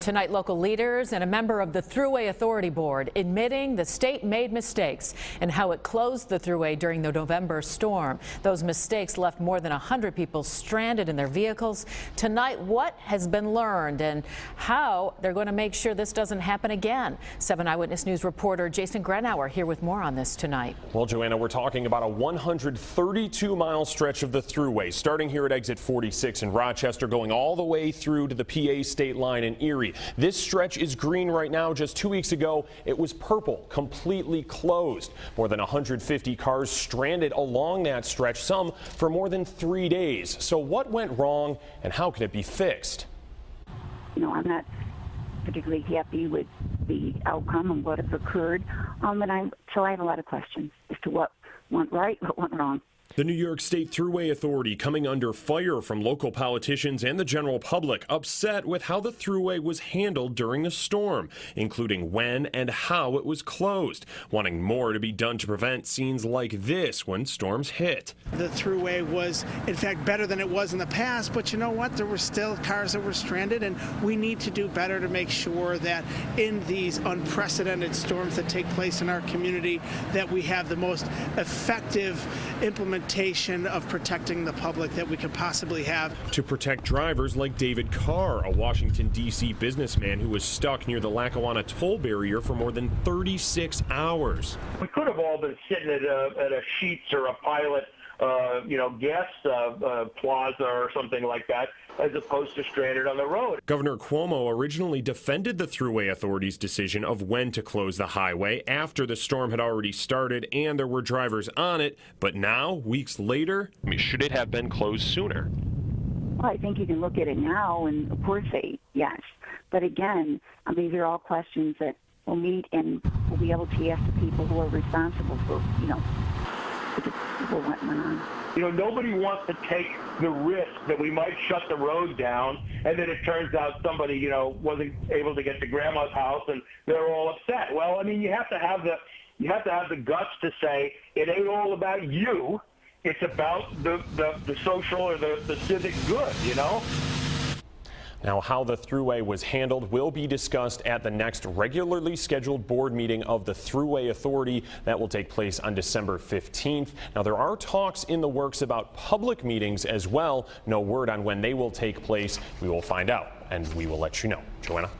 Tonight, local leaders and a member of the Thruway Authority board admitting the state made mistakes and how it closed the Thruway during the November storm. Those mistakes left more than 100 people stranded in their vehicles. Tonight, what has been learned and how they're going to make sure this doesn't happen again. 7 Eyewitness News reporter Jason Grenauer here with more on this tonight. Well, Joanna, we're talking about a 132-mile stretch of the Thruway, starting here at exit 46 in Rochester, going all the way through to the PA state line in Erie. This stretch is green right now. Just 2 weeks ago, it was purple, completely closed. More than 150 cars stranded along that stretch, some for more than 3 days. So what went wrong and how can it be fixed? You know, I'm not particularly happy with the outcome and what has occurred. So I have a lot of questions as to what went right, what went wrong. The New York State Thruway Authority coming under fire from local politicians and the general public, upset with how the Thruway was handled during the storm, including when and how it was closed, wanting more to be done to prevent scenes like this when storms hit. The Thruway was, in fact, better than it was in the past, but you know what? There were still cars that were stranded, and we need to do better to make sure that in these unprecedented storms that take place in our community, that we have the most effective implementation of protecting the public that we could possibly have. To protect drivers like David Carr, a Washington, D.C. businessman who was stuck near the Lackawanna toll barrier for more than 36 hours. We could have all been sitting at a Sheetz or a Pilot, gas plaza or something like that, as opposed to stranded on the road. Governor Cuomo originally defended the Thruway Authority's decision of when to close the highway after the storm had already started and there were drivers on it. But now, weeks later, should it have been closed sooner? Well, I think you can look at it now and, of course, say yes. But again, these are all questions that we'll meet and we'll be able to ask the people who are responsible for, what went on. Nobody wants to take the risk that we might shut the road down and then it turns out somebody, wasn't able to get to grandma's house and they're all upset. Well, you have to have the guts to say it ain't all about you. It's about the social or the civic good, Now, how the Thruway was handled will be discussed at the next regularly scheduled board meeting of the Thruway Authority. That will take place on December 15th. Now, there are talks in the works about public meetings as well. No word on when they will take place. We will find out, and we will let you know. Joanna?